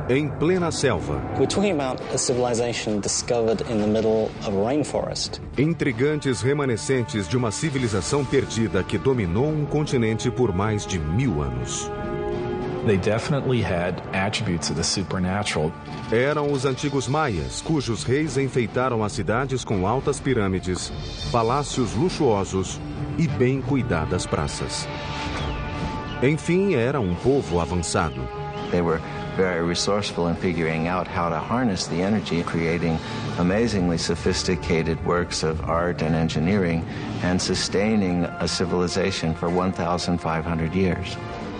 em plena selva. We're talking about a civilization discovered in the middle of a rainforest. Intrigantes remanescentes de uma civilização perdida que dominou um continente por mais de 1000 anos. They definitely had attributes of the supernatural. Eram os antigos maias, cujos reis enfeitaram as cidades com altas pirâmides, palácios luxuosos e bem cuidadas praças. Enfim, era um povo avançado. They were very resourceful in figuring out how to harness the energy, creating amazingly sophisticated works of art and engineering, and sustaining a civilization for 1,500 years.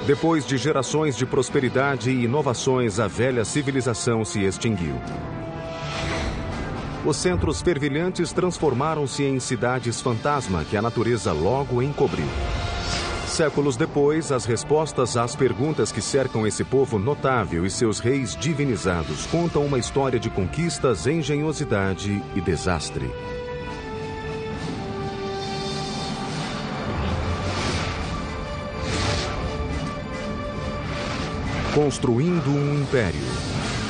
Depois de gerações de prosperidade e inovações, a velha civilização se extinguiu. Os centros fervilhantes transformaram-se em cidades fantasma que a natureza logo encobriu. Séculos depois, as respostas às perguntas que cercam esse povo notável e seus reis divinizados contam uma história de conquistas, engenhosidade e desastre. Construindo um império.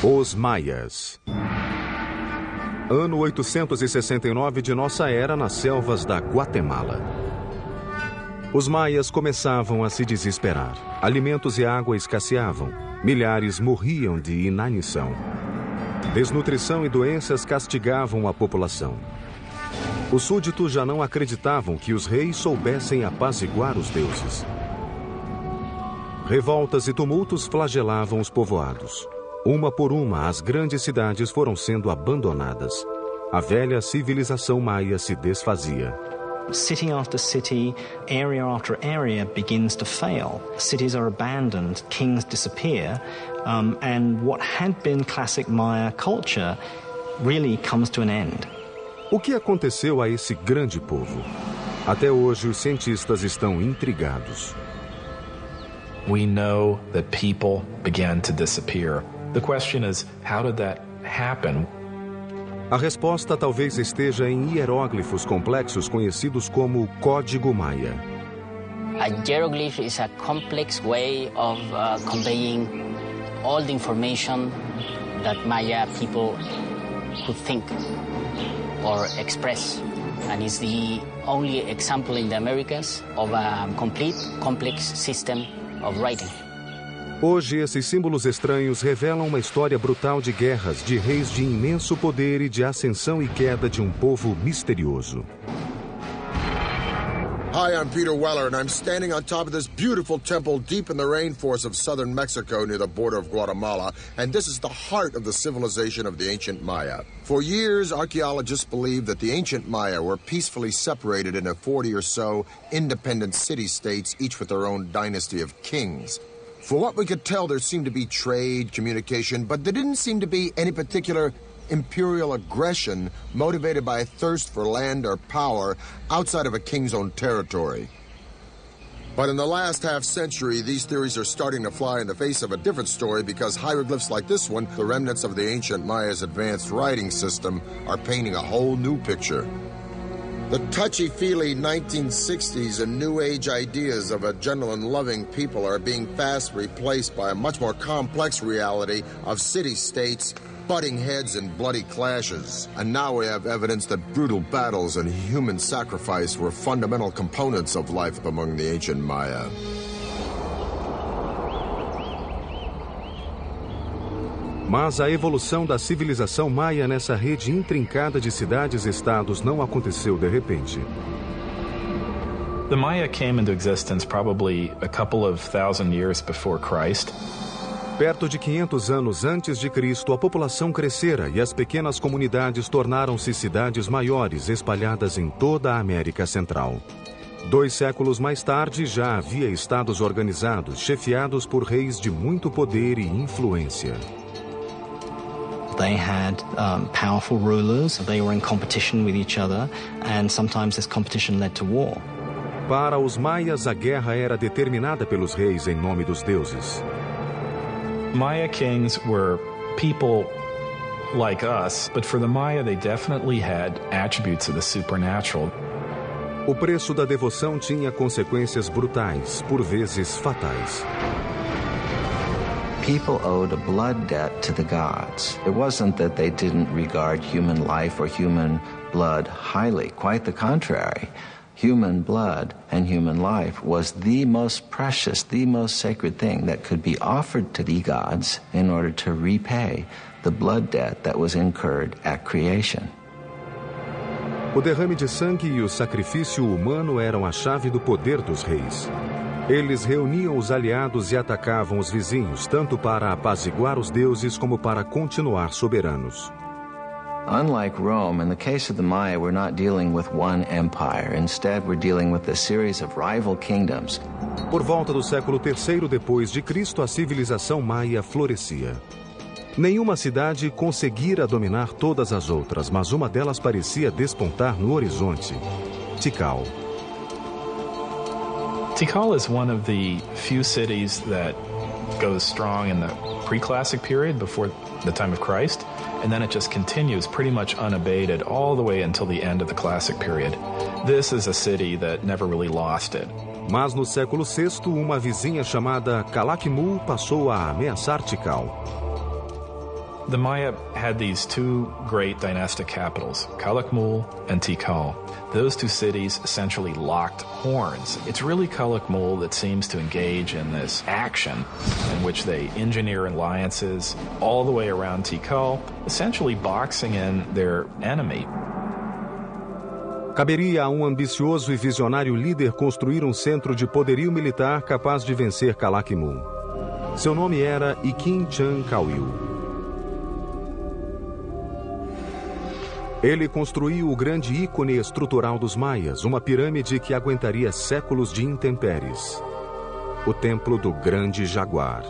Os Maias. Ano 869 de nossa era, nas selvas da Guatemala. Os maias começavam a se desesperar. Alimentos e água escasseavam. Milhares morriam de inanição. Desnutrição e doenças castigavam a população. Os súditos já não acreditavam que os reis soubessem apaziguar os deuses. Revoltas e tumultos flagelavam os povoados. Uma por uma, as grandes cidades foram sendo abandonadas. A velha civilização maia se desfazia. City after city, area after area begins to fail. Cities are abandoned, kings disappear, and what had been classic Maya culture really comes to an end. O que aconteceu a esse grande povo? Até hoje, os cientistas estão intrigados. We know that people began to disappear. The question is, how did that happen? A resposta talvez esteja em hieróglifos complexos conhecidos como Código Maia. A hieroglyph is a complex way of conveying all the information that Maya people could think or express. And is the only example in the Americas of a complete, complex system of writing. Hoje, esses símbolos estranhos revelam uma história brutal de guerras, de reis de imenso poder e de ascensão e queda de um povo misterioso. Hi, I'm Peter Weller, and I'm standing on top of this beautiful temple deep in the rainforest of southern Mexico near the border of Guatemala, and this is the heart of the civilization of the ancient Maya. For years, archaeologists believed that the ancient Maya were peacefully separated into 40 or so independent city-states, each with their own dynasty of kings. For what we could tell, there seemed to be trade, communication, but there didn't seem to be any particular imperial aggression motivated by a thirst for land or power outside of a king's own territory. But in the last half-century, these theories are starting to fly in the face of a different story because hieroglyphs like this one, the remnants of the ancient Maya's advanced writing system, are painting a whole new picture. The touchy-feely 1960s and New Age ideas of a gentle and loving people are being fast replaced by a much more complex reality of city-states, butting heads and bloody clashes. And now we have evidence that brutal battles and human sacrifice were fundamental components of life among the ancient Maya. Mas a evolução da civilização maia nessa rede intrincada de cidades-estados não aconteceu de repente. The Maya came into existence probably a couple of thousand years before Christ. Perto de 500 anos antes de Cristo, a população crescera e as pequenas comunidades tornaram-se cidades maiores espalhadas em toda a América Central. 2 séculos mais tarde, já havia estados organizados, chefiados por reis de muito poder e influência. They had powerful rulers, they were in competition with each other, and sometimes this competition led to war. Para os maias, a guerra era determinada pelos reis em nome dos deuses. Maya kings were people like us, but for the Maya they definitely had attributes of the supernatural. O preço da devoção tinha consequências brutais, por vezes fatais. people owed a blood debt to the gods. It wasn't that they didn't regard human life or human blood highly. Quite the contrary. Human blood and human life was the most precious, the most sacred thing that could be offered to the gods in order to repay the blood debt that was incurred at creation. O derrame de sangue e o sacrifício humano eram a chave do poder dos reis. Eles reuniam os aliados e atacavam os vizinhos, tanto para apaziguar os deuses como para continuar soberanos. Unlike Rome, in the case of the Maya, we're not dealing with one empire. Instead, we're dealing with a series of rival kingdoms. Por volta do século III depois de Cristo, a civilização maia florescia. Nenhuma cidade conseguira dominar todas as outras, mas uma delas parecia despontar no horizonte: Tikal. Tikal is one of the few cities that goes strong in the pre-classic period before the time of Christ, and then it just continues pretty much unabated all the way until the end of the classic period. This is a city that never really lost it. Mas no século VI, uma vizinha chamada Calakmul passou a ameaçar Tikal. The Maya had these two great dynastic capitals, Calakmul and Tikal. Those two cities essentially locked horns. It's really Calakmul that seems to engage in this action in which they engineer alliances all the way around Tikal, essentially boxing in their enemy. Caberia a um ambicioso e visionário líder construir um centro de poderio militar capaz de vencer Calakmul. Seu nome era Ikin Chan Kawil. Ele construiu o grande ícone estrutural dos maias, uma pirâmide que aguentaria séculos de intempéries. O Templo do Grande Jaguar.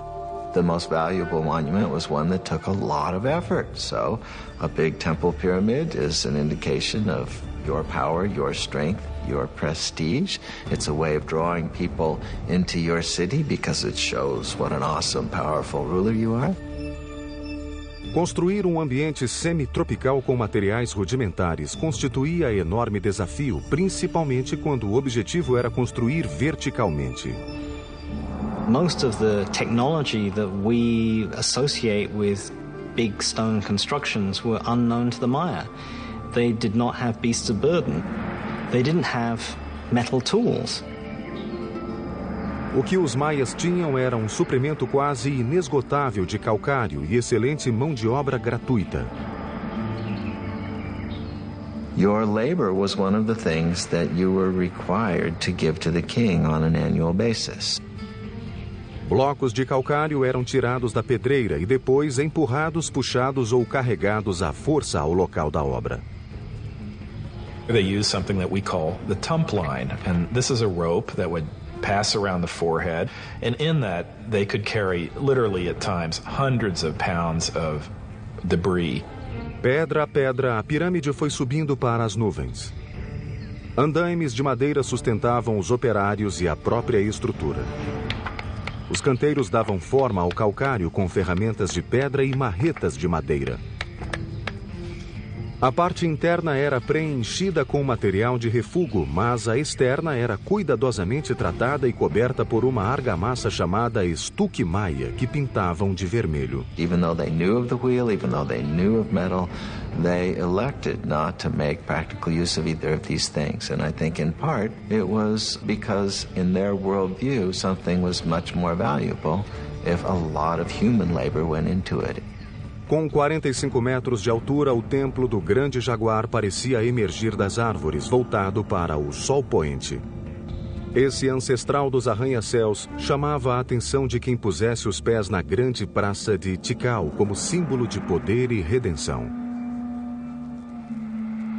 The most valuable monument was one that took a lot of effort. So, a big temple pyramid is an indication of your power, your strength, your prestige. It's a way of drawing people into your city because it shows what an awesome, powerful ruler you are. Construir um ambiente semi-tropical com materiais rudimentares constituía enorme desafio, principalmente quando o objetivo era construir verticalmente. Most of the technology that we associate with big stone constructions were unknown to the Maya. They did not have beasts of burden. They didn't have metal tools. O que os maias tinham era um suprimento quase inesgotável de calcário e excelente mão de obra gratuita. Your labor was one of the things that you were required to give to the king on an annual basis. Blocos de calcário eram tirados da pedreira e depois empurrados, puxados ou carregados à força ao local da obra. They use something that we call the tump line, and this is a rope that would pass around the forehead, and in that they could carry literally at times hundreds of pounds of debris. Pedra a pedra, a pirâmide foi subindo para as nuvens. Andaimes de madeira sustentavam os operários e a própria estrutura. Os canteiros davam forma ao calcário com ferramentas de pedra e marretas de madeira. A parte interna era preenchida com material de refúgio, mas a externa era cuidadosamente tratada e coberta por uma argamassa chamada estuque maia, que pintavam de vermelho. Even though they knew of the wheel, even though they knew of metal, they elected not to make practical use of either of these things. And I think in part it was because in their worldview something was much more valuable if a lot of human labor went into it. Com 45 metros de altura, o Templo do Grande Jaguar parecia emergir das árvores, voltado para o sol poente. Esse ancestral dos arranha-céus chamava a atenção de quem pusesse os pés na grande praça de Tikal como símbolo de poder e redenção.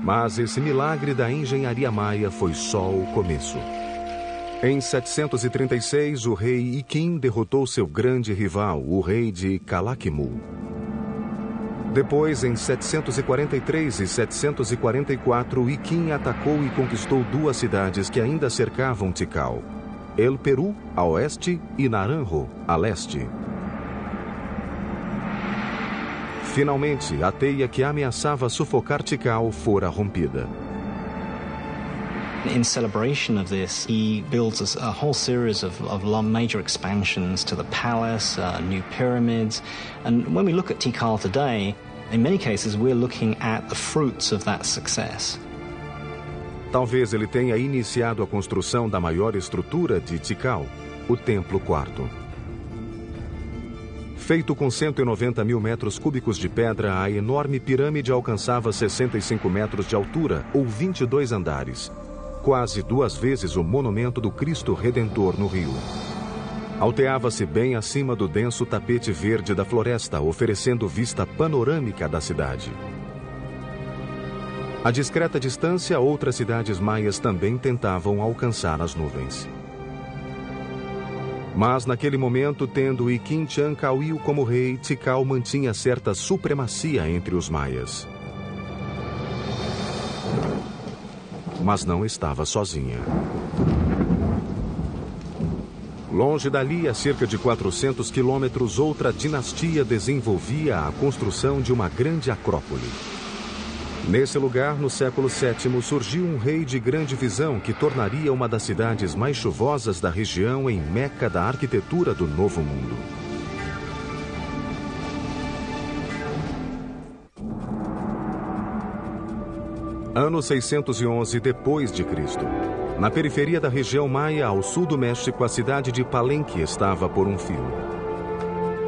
Mas esse milagre da engenharia maia foi só o começo. Em 736, o rei Ikin derrotou seu grande rival, o rei de Calakmul. Depois, em 743 e 744, Ikin atacou e conquistou duas cidades que ainda cercavam Tikal: El Peru, a oeste, e Naranjo, a leste. Finalmente, a teia que ameaçava sufocar Tikal fora rompida. In celebration of this, he builds a whole series of major expansions to the palace, new pyramids. And when we look at Tikal today, in many cases we're looking at the fruits of that success. Talvez ele tenha iniciado a construção da maior estrutura de Tikal, o Templo Quarto. Feito com 190 mil metros cúbicos de pedra, a enorme pirâmide alcançava 65 metros de altura, ou 22 andares, quase 2 vezes o monumento do Cristo Redentor no Rio. Alteava-se bem acima do denso tapete verde da floresta, oferecendo vista panorâmica da cidade. A discreta distância, outras cidades maias também tentavam alcançar as nuvens. Mas, naquele momento, tendo Iquim-Chancauil como rei, Tikal mantinha certa supremacia entre os maias. Mas não estava sozinha. Longe dali, a cerca de 400 quilômetros, outra dinastia desenvolvia a construção de uma grande acrópole. Nesse lugar, no século VII, surgiu um rei de grande visão que tornaria uma das cidades mais chuvosas da região em meca da arquitetura do Novo Mundo. Ano 611 depois de Cristo. Na periferia da região maia, ao sul do México, a cidade de Palenque estava por um fio.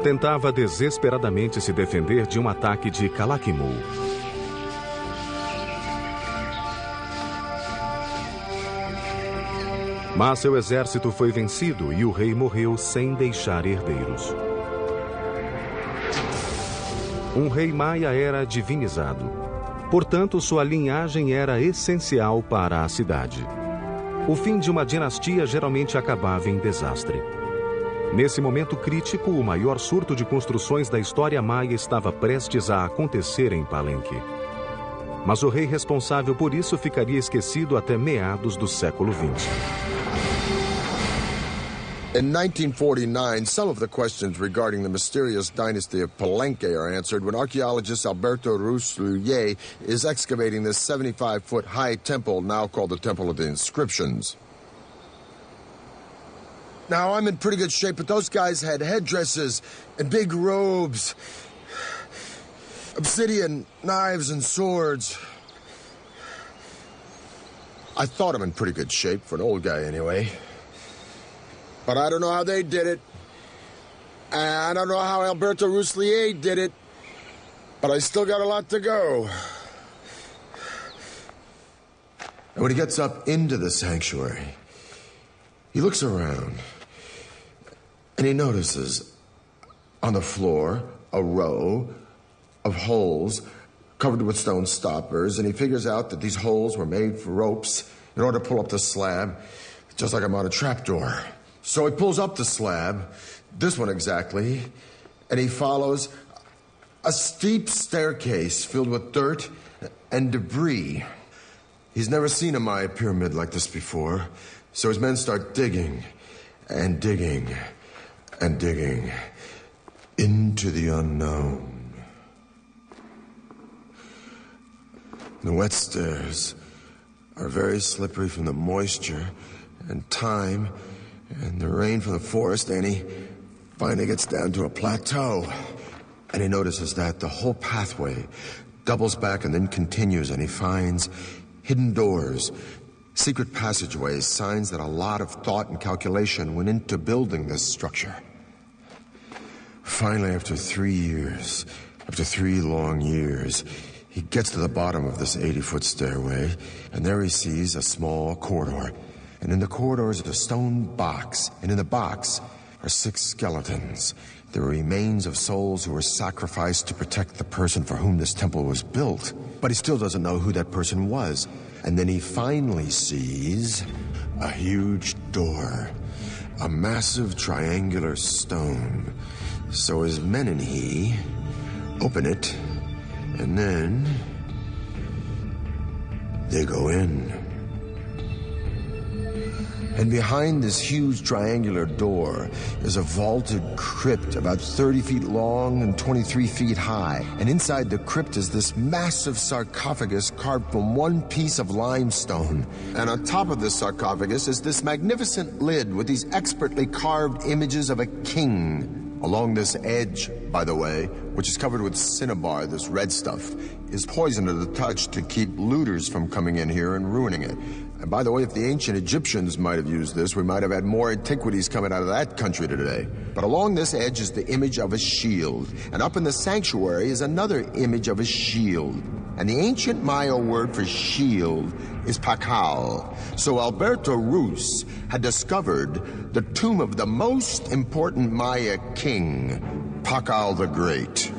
Tentava desesperadamente se defender de um ataque de Calakmul. Mas seu exército foi vencido e o rei morreu sem deixar herdeiros. Um rei maia era divinizado. Portanto, sua linhagem era essencial para a cidade. O fim de uma dinastia geralmente acabava em desastre. Nesse momento crítico, o maior surto de construções da história maia estava prestes a acontecer em Palenque. Mas o rei responsável por isso ficaria esquecido até meados do século XX. In 1949, some of the questions regarding the mysterious dynasty of Palenque are answered when archaeologist Alberto Rusluye is excavating this 75-foot-high temple, now called the Temple of the Inscriptions. Now, I'm in pretty good shape, but those guys had headdresses and big robes, obsidian, knives, and swords. I thought I'm in pretty good shape, for an old guy anyway. But I don't know how they did it. I don't know how Alberto Ruslier did it. But I still got a lot to go. And when he gets up into the sanctuary, he looks around and he notices on the floor a row of holes covered with stone stoppers, and he figures out that these holes were made for ropes in order to pull up the slab, just like I'm on a trapdoor. So he pulls up the slab, this one exactly, and he follows a steep staircase filled with dirt and debris. He's never seen a Maya pyramid like this before, so his men start digging and digging and digging into the unknown. The wet stairs are very slippery from the moisture and time and the rain from the forest, and he finally gets down to a plateau. And he notices that the whole pathway doubles back and then continues, and he finds hidden doors, secret passageways, signs that a lot of thought and calculation went into building this structure. Finally, after 3 years, after 3 long years, he gets to the bottom of this 80-foot stairway, and there he sees a small corridor. And in the corridor is a stone box, and in the box are 6 skeletons, the remains of souls who were sacrificed to protect the person for whom this temple was built. But he still doesn't know who that person was. And then he finally sees a huge door, a massive triangular stone. So his men and he open it, and then they go in. And behind this huge triangular door is a vaulted crypt about 30 feet long and 23 feet high. And inside the crypt is this massive sarcophagus carved from one piece of limestone. And on top of this sarcophagus is this magnificent lid with these expertly carved images of a king. Along this edge, by the way, which is covered with cinnabar, this red stuff, is poison to the touch to keep looters from coming in here and ruining it. And by the way, if the ancient Egyptians might have used this, we might have had more antiquities coming out of that country today. But along this edge is the image of a shield. And up in the sanctuary is another image of a shield. And the ancient Maya word for shield is Pakal. So Alberto Ruz had discovered the tomb of the most important Maya king, Pakal the Great.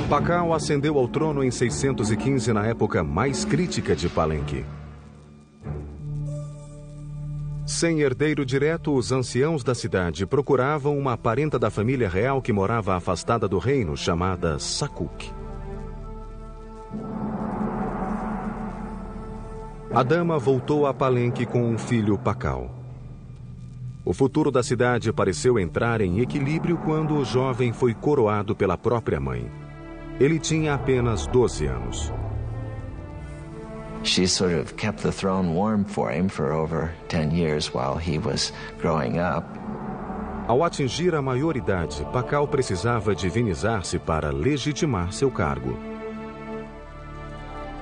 Pakal ascendeu ao trono em 615, na época mais crítica de Palenque. Sem herdeiro direto, os anciãos da cidade procuravam uma parenta da família real que morava afastada do reino, chamada Sakuk. A dama voltou a Palenque com um filho, Pakal. O futuro da cidade pareceu entrar em equilíbrio quando o jovem foi coroado pela própria mãe. Ele tinha apenas 12 anos. She sort of kept the throne warm for him for over 10 years while he was growing up. Ao atingir a maioridade, Pakal precisava divinizar-se para legitimar seu cargo.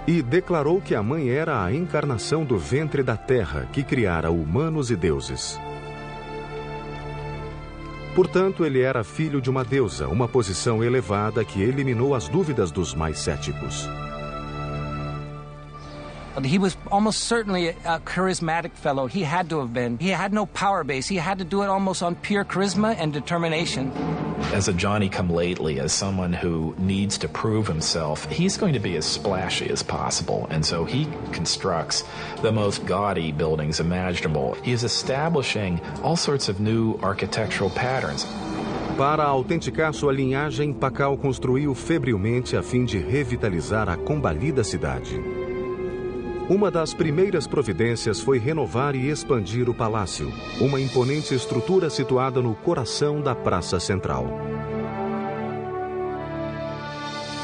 E declarou que a mãe era a encarnação do ventre da terra que criara humanos e deuses. Portanto, ele era filho de uma deusa, uma posição elevada que eliminou as dúvidas dos mais céticos. He was almost certainly a charismatic fellow. He had to have been. He had no power base. He had to do it almost on pure charisma and determination. As a Johnny-come-lately, as someone who needs to prove himself, he's going to be as splashy as possible. And so he constructs the most gaudy buildings imaginable. He is establishing all sorts of new architectural patterns. Para autenticar sua linhagem, Pakal construiu febrilmente a fim de revitalizar a combalida cidade. Uma das primeiras providências foi renovar e expandir o palácio, uma imponente estrutura situada no coração da Praça Central.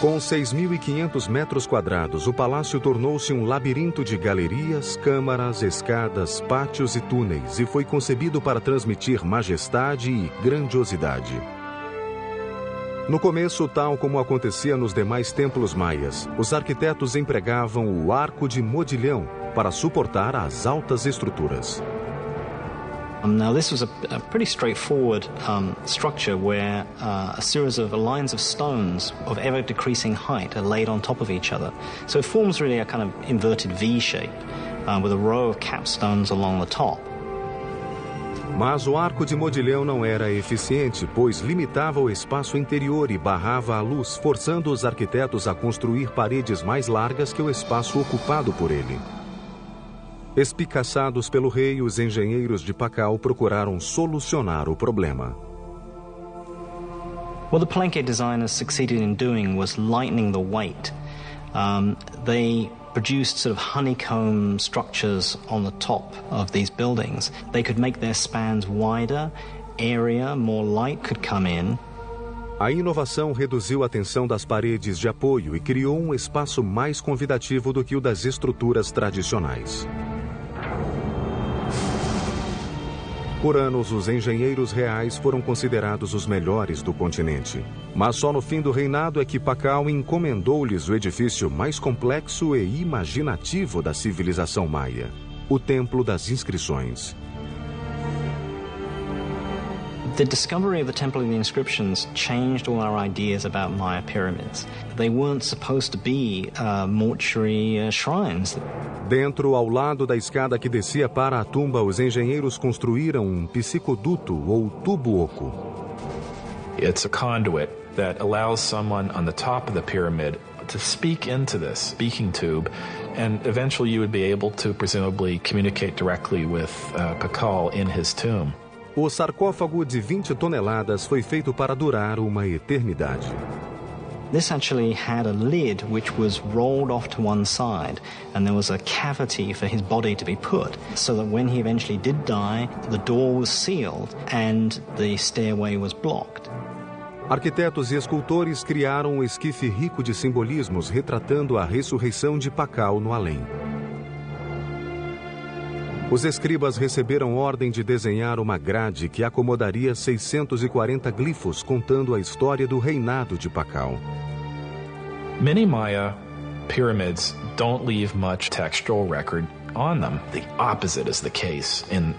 Com 6.500 metros quadrados, o palácio tornou-se um labirinto de galerias, câmaras, escadas, pátios e túneis e foi concebido para transmitir majestade e grandiosidade. No começo, tal como acontecia nos demais templos maias, os arquitetos empregavam o arco de modilhão para suportar as altas estruturas. Now this was a pretty straightforward structure where a series of lines of stones of ever-decreasing height are laid on top of each other. So it forms really a kind of inverted V shape with a row of capstones along the top. Mas o arco de modilhão não era eficiente, pois limitava o espaço interior e barrava a luz, forçando os arquitetos a construir paredes mais largas que o espaço ocupado por ele. Espicaçados pelo rei, os engenheiros de Pakal procuraram solucionar o problema. What the Palenque designers succeeded in doing was lightening the weight. They produced sort of honeycomb structures on the top of these buildings. They could make their spans wider, airier, more light could come in. A inovação reduziu a tensão das paredes de apoio e criou um espaço mais convidativo do que o das estruturas tradicionais. Por anos, os engenheiros reais foram considerados os melhores do continente. Mas só no fim do reinado é que Pakal encomendou-lhes o edifício mais complexo e imaginativo da civilização maia, o Templo das Inscrições. The discovery of the Temple of the Inscriptions changed all our ideas about Maya pyramids. They weren't supposed to be mortuary shrines. Dentro, ao lado da escada que descia para a tumba, os engenheiros construíram um psicoduto ou tubo oco. It's a conduit that allows someone on the top of the pyramid to speak into this speaking tube, and eventually you would be able to presumably communicate directly with Pakal in his tomb. O sarcófago de 20 toneladas foi feito para durar uma eternidade. This actually had a lid which was rolled off to one side, and there was a cavity for his body to be put, so that when he eventually did die, the door was sealed and the stairway was blocked. Arquitetos e escultores criaram um esquife rico de simbolismos retratando a ressurreição de Pakal no além. Os escribas receberam ordem de desenhar uma grade que acomodaria 640 glifos contando a história do reinado de Pakal. Many Maya pyramids don't leave much textual record on them. The opposite is the case in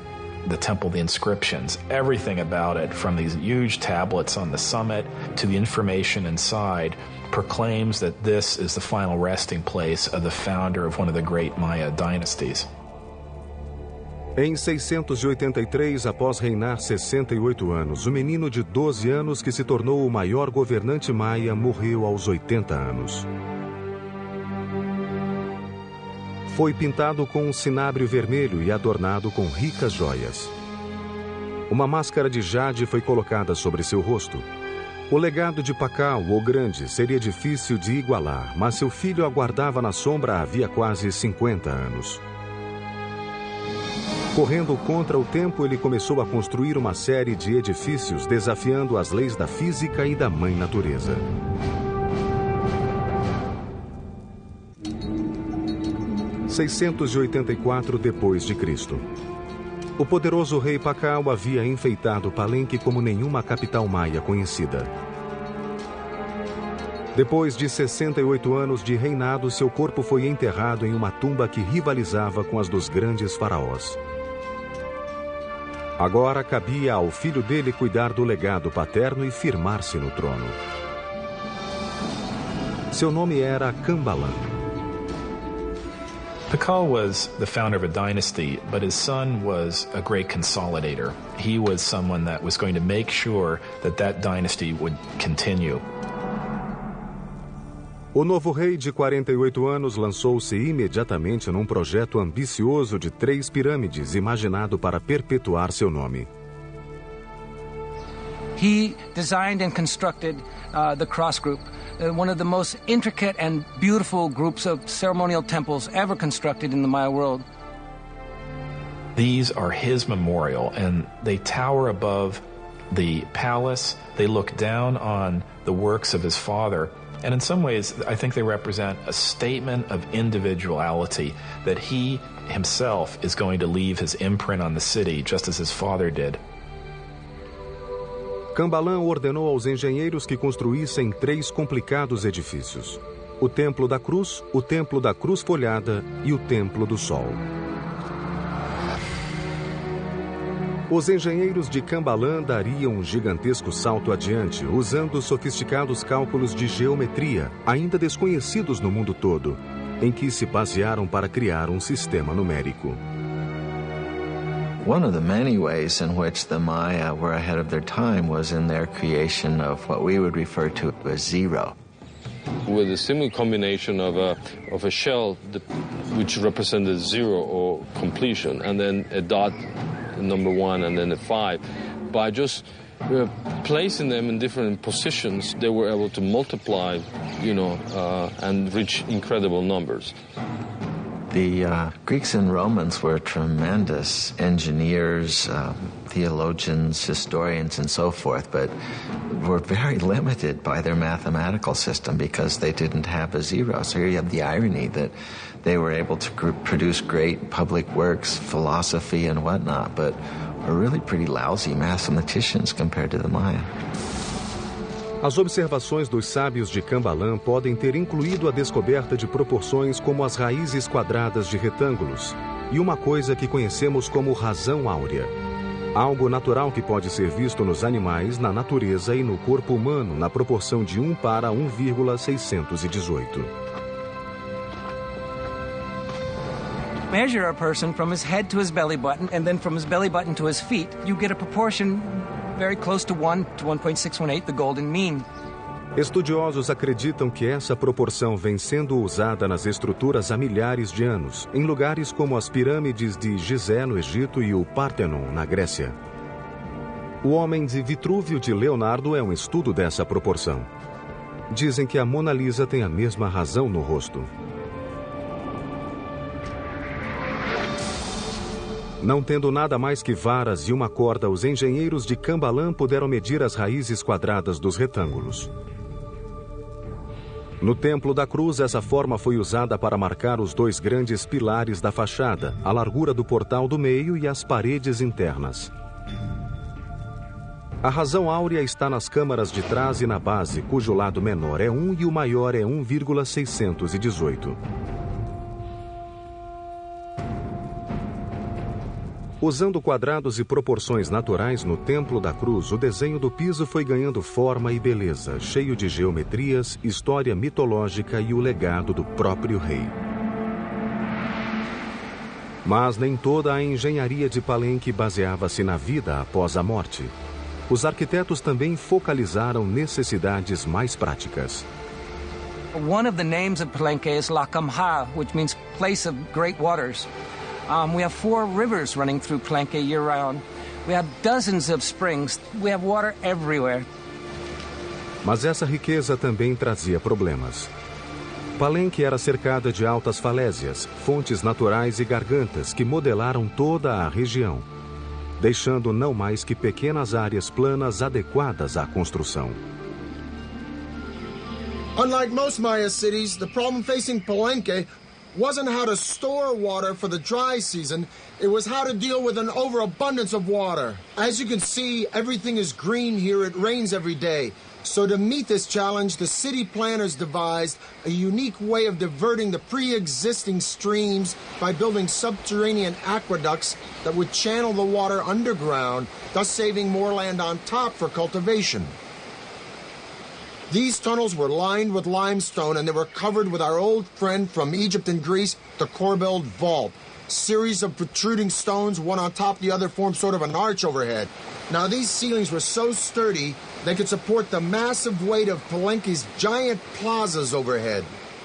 the temple, the inscriptions. Everything about it, from these huge tablets on the summit to the information inside, proclaims that this is the final resting place of the founder of one of the great Maya dynasties. Em 683, após reinar 68 anos, o menino de 12 anos que se tornou o maior governante maia morreu aos 80 anos. Foi pintado com um cinábrio vermelho e adornado com ricas joias. Uma máscara de jade foi colocada sobre seu rosto. O legado de Pakal, o Grande, seria difícil de igualar, mas seu filho aguardava na sombra havia quase 50 anos. Correndo contra o tempo, ele começou a construir uma série de edifícios desafiando as leis da física e da mãe natureza. Em 684 d.C. O poderoso rei Pakal havia enfeitado Palenque como nenhuma capital maia conhecida. Depois de 68 anos de reinado, seu corpo foi enterrado em uma tumba que rivalizava com as dos grandes faraós. Agora cabia ao filho dele cuidar do legado paterno e firmar-se no trono. Seu nome era Kambalan. Pakal was the founder of a dynasty, but his son was a great consolidator. He was someone that was going to make sure that that dynasty would continue. O novo rei de 48 anos lançou-se imediatamente num projeto ambicioso de 3 pirâmides imaginado para perpetuar seu nome. He designed and constructed the Cross Group, one of the most intricate and beautiful groups of ceremonial temples ever constructed in the Maya world. These are his memorial, and they tower above the palace. They look down on the works of his father. And in some ways, I think they represent a statement of individuality, that he himself is going to leave his imprint on the city, just as his father did. Kambalan ordenou aos engenheiros que construíssem 3 complicados edifícios: o Templo da Cruz, o Templo da Cruz Folhada e o Templo do Sol. Os engenheiros de Kambalan dariam um gigantesco salto adiante, usando sofisticados cálculos de geometria, ainda desconhecidos no mundo todo, em que se basearam para criar um sistema numérico. One of the many ways in which the Maya were ahead of their time was in their creation of what we would refer to as zero. With a similar combination of a shell which represented 0 or completion, and then a dot, number 1, and then a 5. By just placing them in different positions, they were able to multiply, and reach incredible numbers. The Greeks and Romans were tremendous engineers, theologians, historians, and so forth, but were very limited by their mathematical system because they didn't have a zero. So here you have the irony that they were able to produce great public works, philosophy, and whatnot, but were really pretty lousy mathematicians compared to the Maya. As observações dos sábios de Kambalan podem ter incluído a descoberta de proporções como as raízes quadradas de retângulos e uma coisa que conhecemos como razão áurea. Algo natural que pode ser visto nos animais, na natureza e no corpo humano na proporção de 1 para 1,618. Measure a person from his head to his belly button, and then from his belly button to his feet, you get a proportion very close to 1 to 1.618, the golden mean. Estudiosos acreditam que essa proporção vem sendo usada nas estruturas há milhares de anos, em lugares como as pirâmides de Gizé, no Egito, e o Pártenon, na Grécia. O Homem de Vitrúvio de Leonardo é um estudo dessa proporção. Dizem que a Mona Lisa tem a mesma razão no rosto. Não tendo nada mais que varas e uma corda, os engenheiros de Cambalan puderam medir as raízes quadradas dos retângulos. No Templo da Cruz, essa forma foi usada para marcar os dois grandes pilares da fachada, a largura do portal do meio e as paredes internas. A razão áurea está nas câmaras de trás e na base, cujo lado menor é 1 e o maior é 1,618. Usando quadrados e proporções naturais no Templo da Cruz, o desenho do piso foi ganhando forma e beleza, cheio de geometrias, história mitológica e o legado do próprio rei. Mas nem toda a engenharia de Palenque baseava-se na vida após a morte. Os arquitetos também focalizaram necessidades mais práticas. One of the names of Palenque is Lacamha, which means place of great waters. We have 4 rivers running through Palenque year-round. We have dozens of springs. We have water everywhere. Mas essa riqueza também trazia problemas. Palenque era cercada de altas falésias, fontes naturais e gargantas que modelaram toda a região, deixando não mais que pequenas áreas planas adequadas à construção. Unlike most Maya cities, the problem facing Palenque wasn't how to store water for the dry season, it was how to deal with an overabundance of water. As you can see, everything is green here, it rains every day. So to meet this challenge, the city planners devised a unique way of diverting the pre-existing streams by building subterranean aqueducts that would channel the water underground, thus saving more land on top for cultivation. These tunnels were lined with limestone and they were covered with our old friend from Egypt and Greece, the corbelled vault. Series of protruding stones, one on top of the other, formed sort of an arch overhead. Now these ceilings were so sturdy, they could support the massive weight of Palenque's giant plazas overhead.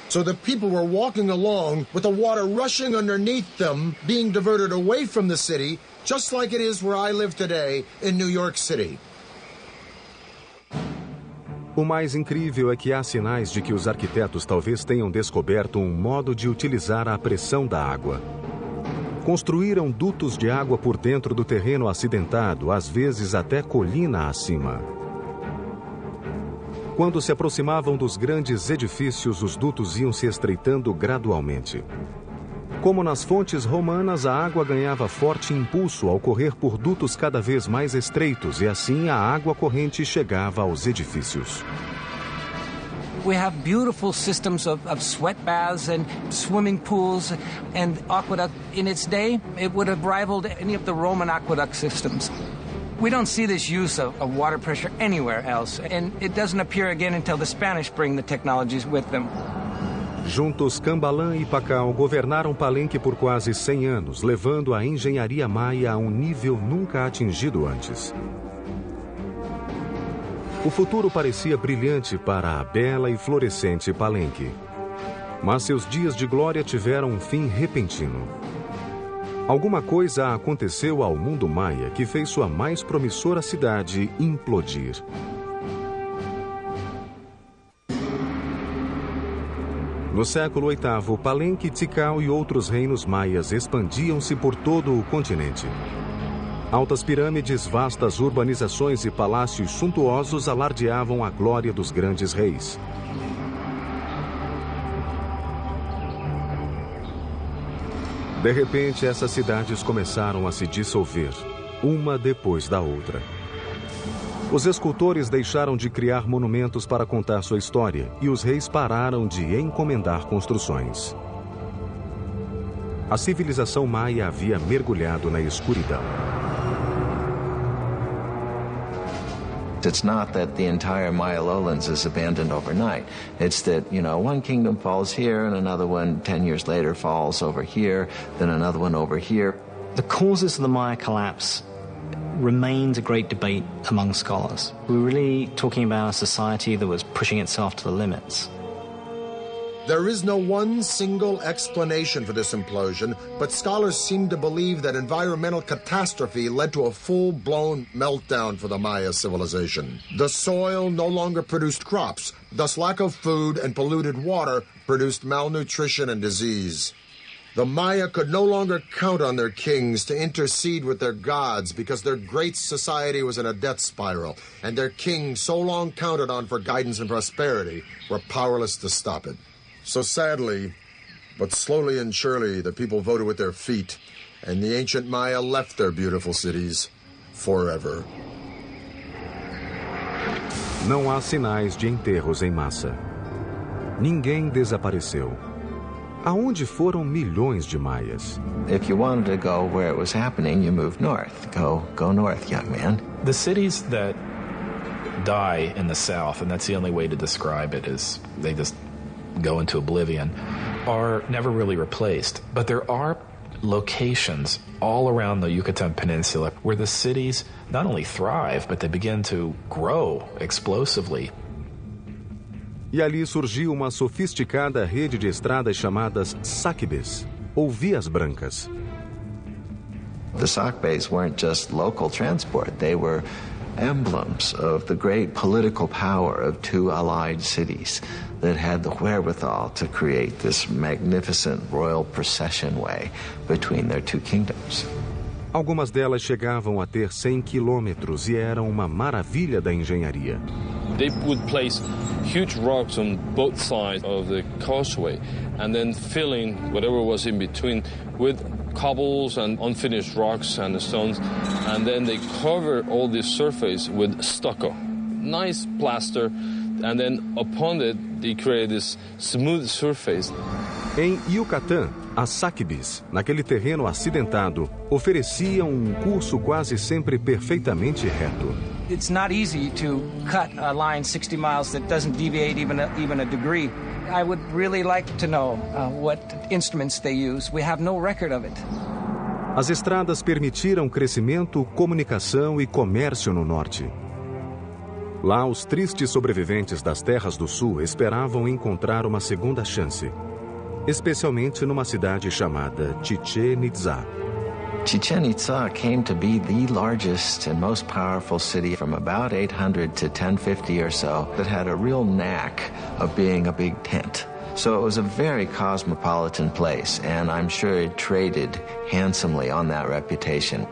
So the people were walking along with the water rushing underneath them, being diverted away from the city, just like it is where I live today in New York City. O mais incrível é que há sinais de que os arquitetos talvez tenham descoberto um modo de utilizar a pressão da água. Construíram dutos de água por dentro do terreno acidentado, às vezes até colina acima. Quando se aproximavam dos grandes edifícios, os dutos iam se estreitando gradualmente. Como nas fontes romanas, a água ganhava forte impulso ao correr por dutos cada vez mais estreitos e assim a água corrente chegava aos edifícios. We have beautiful systems of sweat baths and swimming pools and aqueduct. In its day, it would have rivaled any of the Roman aqueduct systems. We don't see this use of water pressure anywhere else, and it doesn't appear again until the Spanish bring the technologies with them. Juntos, Cambalan e Pacal governaram Palenque por quase 100 anos, levando a engenharia maia a um nível nunca atingido antes. O futuro parecia brilhante para a bela e florescente Palenque. Mas seus dias de glória tiveram um fim repentino. Alguma coisa aconteceu ao mundo maia que fez sua mais promissora cidade implodir. No século VIII, Palenque, Tikal e outros reinos maias expandiam-se por todo o continente. Altas pirâmides, vastas urbanizações e palácios suntuosos alardeavam a glória dos grandes reis. De repente, essas cidades começaram a se dissolver, uma depois da outra. Os escultores deixaram de criar monumentos para contar sua história e os reis pararam de encomendar construções. A civilização maia havia mergulhado na escuridão. It's not that the entire Maya lowlands is abandoned overnight. It's that, one kingdom falls here and another one 10 years later falls over here, then another one over here. The causes of the Maya collapse remains a great debate among scholars. We're really talking about a society that was pushing itself to the limits. There is no one single explanation for this implosion, but scholars seem to believe that environmental catastrophe led to a full-blown meltdown for the Maya civilization. The soil no longer produced crops, thus lack of food and polluted water produced malnutrition and disease. The Maya could no longer count on their kings to intercede with their gods because their great society was in a death spiral, and their kings, so long counted on for guidance and prosperity, were powerless to stop it. So sadly, but slowly and surely, the people voted with their feet, and the ancient Maya left their beautiful cities forever. Não há sinais de enterros em massa. Ninguém desapareceu. Aonde foram milhões de maias? If you wanted to go where it was happening, you moved north. Go north, young man. The cities that die in the south, and that's the only way to describe it, is they just go into oblivion, are never really replaced. But there are locations all around the Yucatan Peninsula where the cities not only thrive, but they begin to grow explosively. E ali surgiu uma sofisticada rede de estradas chamadas sacbes, ou vias brancas. The sacbes weren't just local transport. They were emblems of the great political power of two allied cities that had the wherewithal to create this magnificent royal procession way between their two kingdoms. Algumas delas chegavam a ter 100 quilômetros e eram uma maravilha da engenharia. They would place huge rocks on both sides of the causeway and then filling whatever was in between with cobbles and unfinished rocks and stones, and then they cover all this surface with stucco, nice plaster, and then upon it they create this smooth surface. Em Yucatán, as sacbes, naquele terreno acidentado, ofereciam um curso quase sempre perfeitamente reto. It's not easy to cut a line 60 miles that doesn't deviate even a degree. I would really like to know what instruments they use. We have no record of it. As estradas permitiram crescimento, comunicação e comércio no norte. Lá, os tristes sobreviventes das terras do sul esperavam encontrar uma segunda chance, especialmente numa cidade chamada Chichén Itzá. Chichén Itzá came to be the largest and most powerful city from about 800 to 1050 or so that had a real knack of being a big tent. So it was a very cosmopolitan place, and I'm sure it traded handsomely on that reputation.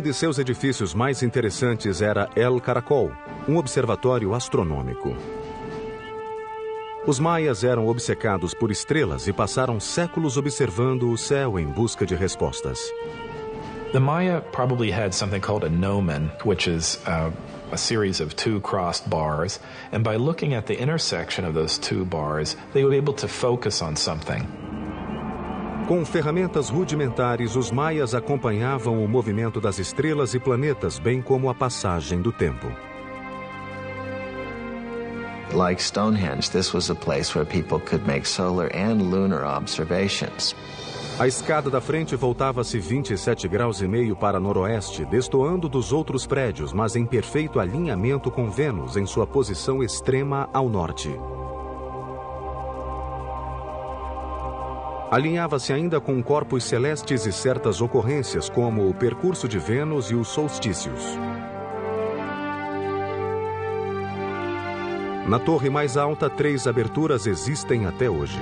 De seus edifícios mais interessantes era El Caracol, observatório astronômico. Os maias eram obcecados por estrelas e passaram séculos observando o céu em busca de respostas. The Maya probably had something called a gnomon, which is a series of two crossed bars, and by looking at the intersection of those two bars, they were able to focus on something. Com ferramentas rudimentares, os maias acompanhavam o movimento das estrelas e planetas, bem como a passagem do tempo. Like Stonehenge, this was a place where people could make solar and lunar observations. A escada da frente voltava-se 27 graus e meio para noroeste, destoando dos outros prédios, mas em perfeito alinhamento com Vênus em sua posição extrema ao norte. Alinhava-se ainda com corpos celestes e certas ocorrências, como o percurso de Vênus e os solstícios. Na torre mais alta, 3 aberturas existem até hoje.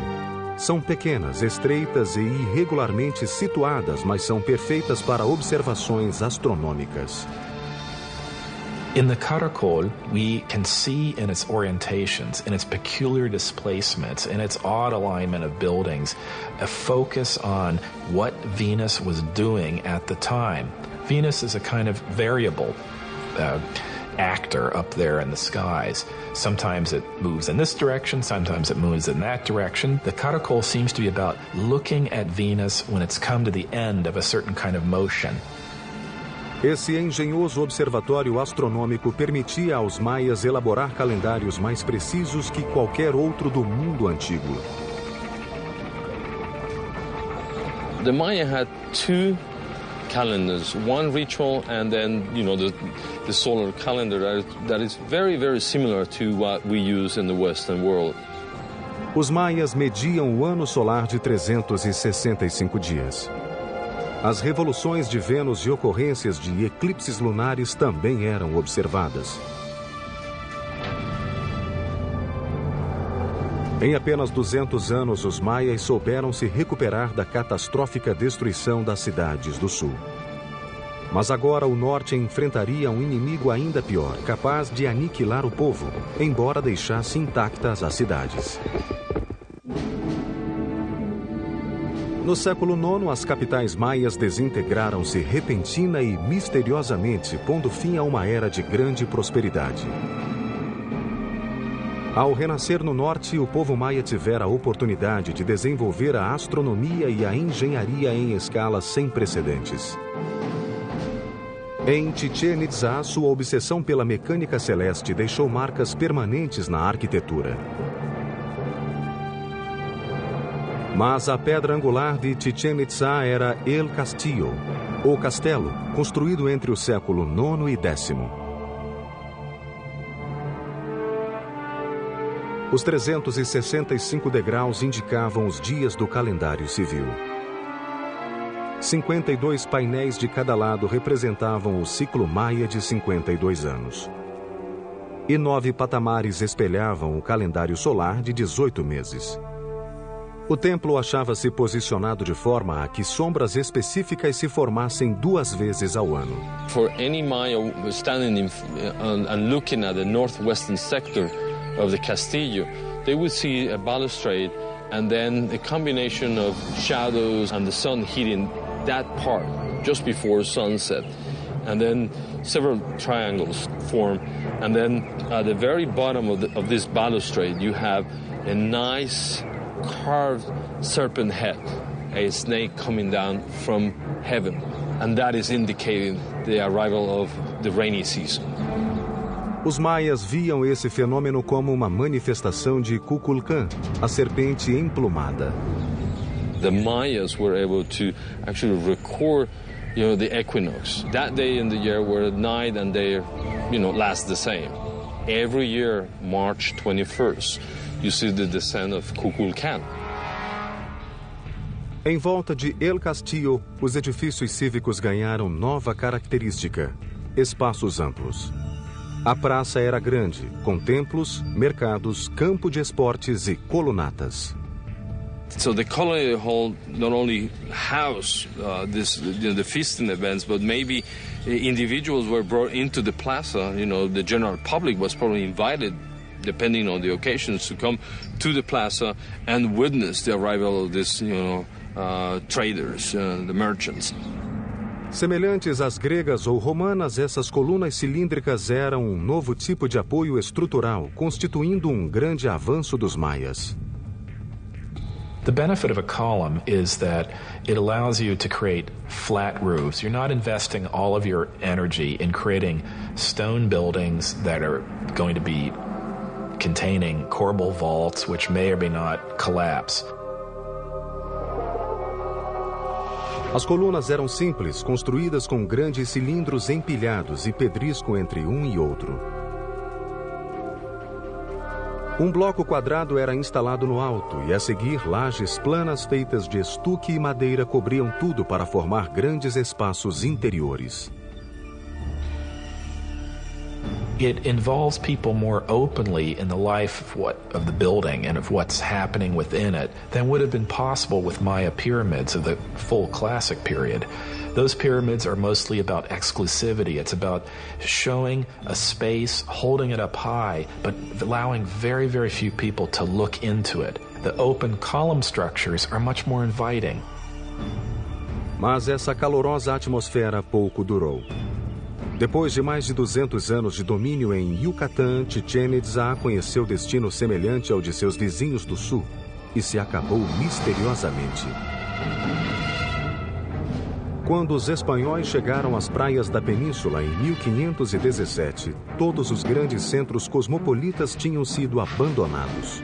São pequenas, estreitas e irregularmente situadas, mas são perfeitas para observações astronômicas. In the Caracol, we can see in its orientations, in its peculiar displacements, in its odd alignment of buildings, a focus on what Venus was doing at the time. Venus is a kind of variable actor up there in the skies. Sometimes it moves in this direction, sometimes it moves in that direction. The Caracol seems to be about looking at Venus when it's come to the end of a certain kind of motion. Esse engenhoso observatório astronômico permitia aos maias elaborar calendários mais precisos que qualquer outro do mundo antigo. The Maya had 2 calendars, one ritual and then, the solar calendar that is very, very similar to what we use in the Western world. Os maias mediam o ano solar de 365 dias. As revoluções de Vênus e ocorrências de eclipses lunares também eram observadas. Em apenas 200 anos, os maias souberam se recuperar da catastrófica destruição das cidades do sul. Mas agora o norte enfrentaria um inimigo ainda pior, capaz de aniquilar o povo, embora deixasse intactas as cidades. No século IX, as capitais maias desintegraram-se repentina e misteriosamente, pondo fim a uma era de grande prosperidade. Ao renascer no norte, o povo maia tivera a oportunidade de desenvolver a astronomia e a engenharia em escalas sem precedentes. Em Chichén Itzá, sua obsessão pela mecânica celeste deixou marcas permanentes na arquitetura. Mas a pedra angular de Chichén Itzá era El Castillo, ou castelo, construído entre o século IX e X. Os 365 degraus indicavam os dias do calendário civil. 52 painéis de cada lado representavam o ciclo maia de 52 anos. E 9 patamares espelhavam o calendário solar de 18 meses. O templo achava-se posicionado de forma a que sombras específicas se formassem 2 vezes ao ano. For any Maya standing and looking at the northwestern sector of the Castillo, they would see a balustrade and then a combination of shadows and the sun hitting that part just before sunset. And then several triangles form. And then at the very bottom of this balustrade, you have a nice carved serpent head, a snake coming down from heaven. And that is indicating the arrival of the rainy season. Os maias viam esse fenômeno como uma manifestação de Kukulkan, a serpente emplumada. The Mayas were able to actually record, the equinox. That day in the year where night and day, last the same. Every year, March 21st, you see the descent of Kukulkan. Em volta de El Castillo, os edifícios cívicos ganharam nova característica: espaços amplos. A praça era grande, com templos, mercados, campo de esportes e colunatas. So the colony hall not only housed the feasting events, but maybe individuals were brought into the plaza. The general public was probably invited, depending on the occasions, to come to the plaza and witness the arrival of these, traders, the merchants. Semelhantes às gregas ou romanas, essas colunas cilíndricas eram um novo tipo de apoio estrutural, constituindo um grande avanço dos maias. The benefit of a column is that it allows you to create flat roofs. You're not investing all of your energy in creating stone buildings that are going to be containing corbel vaults, which may or may not collapse. As colunas eram simples, construídas com grandes cilindros empilhados e pedrisco entre um e outro. Um bloco quadrado era instalado no alto e, a seguir, lajes planas feitas de estuque e madeira cobriam tudo para formar grandes espaços interiores. It involves people more openly in the life of the building and of what's happening within it than would have been possible with Maya pyramids of the full classic period. Those pyramids are mostly about exclusivity. It's about showing a space, holding it up high, but allowing very, very few people to look into it. The open column structures are much more inviting. Mas essa calorosa atmosfera pouco durou. Depois de mais de 200 anos de domínio em Yucatán, Chichén Itzá conheceu destino semelhante ao de seus vizinhos do sul e se acabou misteriosamente. Quando os espanhóis chegaram às praias da península em 1517, todos os grandes centros cosmopolitas tinham sido abandonados.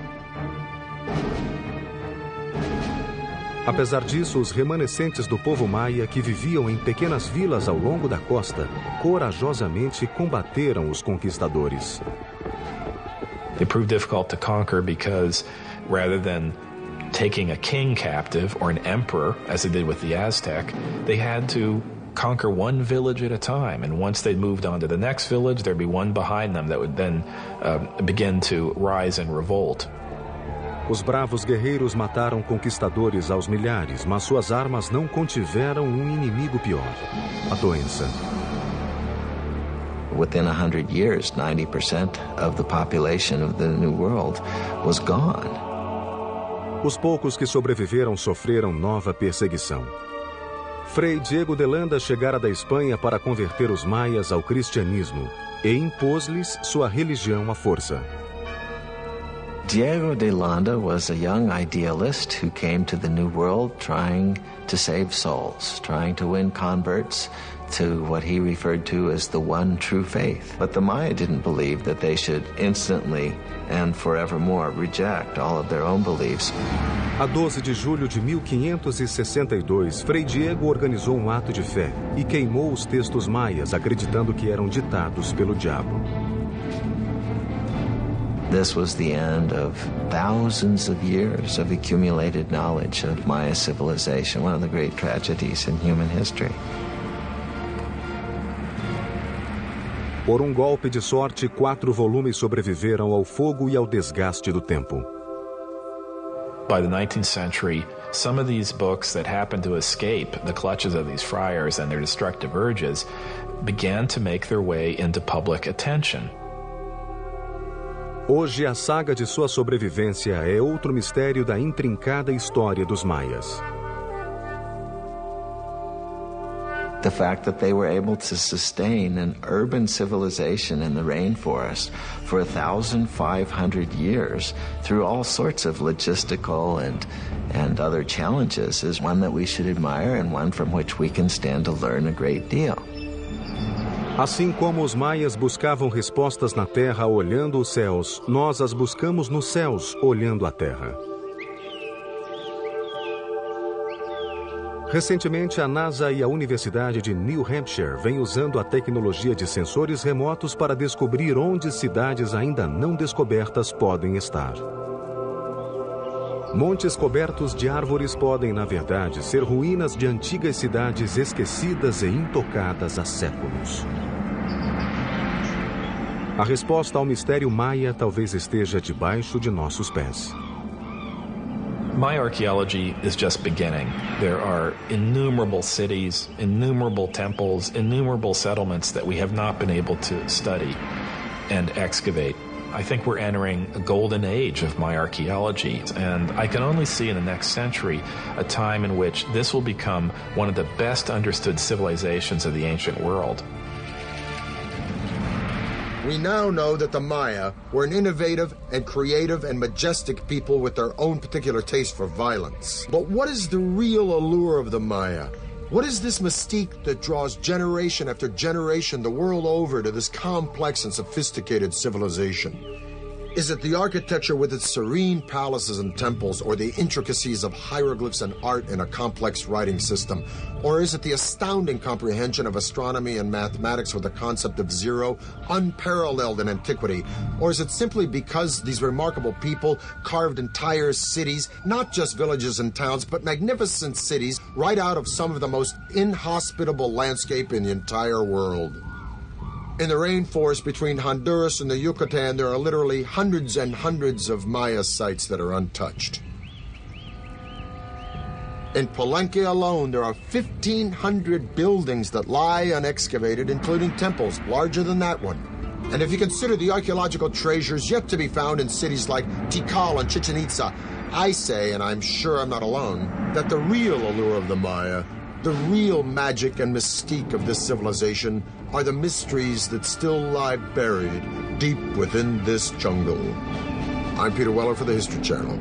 Apesar disso, os remanescentes do povo maia, que viviam em pequenas vilas ao longo da costa, corajosamente combateram os conquistadores. They proved difficult to conquer because rather than taking a king captive or an emperor, as they did with the Aztec, they had to conquer one village at a time. And once they moved on to the next village, there'd be one behind them that would then begin to rise in revolt. Os bravos guerreiros mataram conquistadores aos milhares, mas suas armas não contiveram inimigo pior: a doença. Within 100 years, 90% of the population of the New World was gone. Os poucos que sobreviveram sofreram nova perseguição. Frei Diego de Landa chegara da Espanha para converter os maias ao cristianismo e impôs-lhes sua religião à força. Diego de Landa was a young idealist who came to the New World trying to save souls, trying to win converts to what he referred to as the one true faith. But the Maya didn't believe that they should instantly and forevermore reject all of their own beliefs. A 12 de julho de 1562, Frei Diego organizou um ato de fé e queimou os textos maias, acreditando que eram ditados pelo diabo. This was the end of thousands of years of accumulated knowledge of Maya civilization, one of the great tragedies in human history. Por um golpe de sorte, 4 volumes sobreviveram ao fogo e ao desgaste do tempo. By the 19th century, some of these books that happened to escape the clutches of these friars and their destructive urges began to make their way into public attention. Hoje, a saga de sua sobrevivência é outro mistério da intrincada história dos maias. The fact that they were able to sustain an urban civilization in the rainforest for 1,500 years through all sorts of logistical and other challenges is one that we should admire and one from which we can stand to learn a great deal. Assim como os maias buscavam respostas na terra olhando os céus, nós as buscamos nos céus olhando a terra. Recentemente, a NASA e a Universidade de New Hampshire vêm usando a tecnologia de sensores remotos para descobrir onde cidades ainda não descobertas podem estar. Montes cobertos de árvores podem, na verdade, ser ruínas de antigas cidades esquecidas e intocadas há séculos. A resposta ao mistério maia talvez esteja debaixo de nossos pés. Maya archaeology is just beginning. There are innumerable cities, innumerable temples, innumerable settlements that we have not been able to study and excavate. I think we're entering a golden age of Maya archaeology, and I can only see in the next century a time in which this will become one of the best understood civilizations of the ancient world. We now know that the Maya were an innovative and creative and majestic people with their own particular taste for violence. But what is the real allure of the Maya? What is this mystique that draws generation after generation the world over to this complex and sophisticated civilization? Is it the architecture with its serene palaces and temples, or the intricacies of hieroglyphs and art in a complex writing system? Or is it the astounding comprehension of astronomy and mathematics with the concept of zero, unparalleled in antiquity? Or is it simply because these remarkable people carved entire cities, not just villages and towns, but magnificent cities, right out of some of the most inhospitable landscape in the entire world? In the rainforest between Honduras and the Yucatan, there are literally hundreds and hundreds of Maya sites that are untouched. In Palenque alone, there are 1,500 buildings that lie unexcavated, including temples larger than that one. And if you consider the archaeological treasures yet to be found in cities like Tikal and Chichen Itza, I say, and I'm sure I'm not alone, that the real allure of the Maya, the real magic and mystique of this civilization, are the mysteries that still lie buried deep within this jungle. I'm Peter Weller for the History Channel.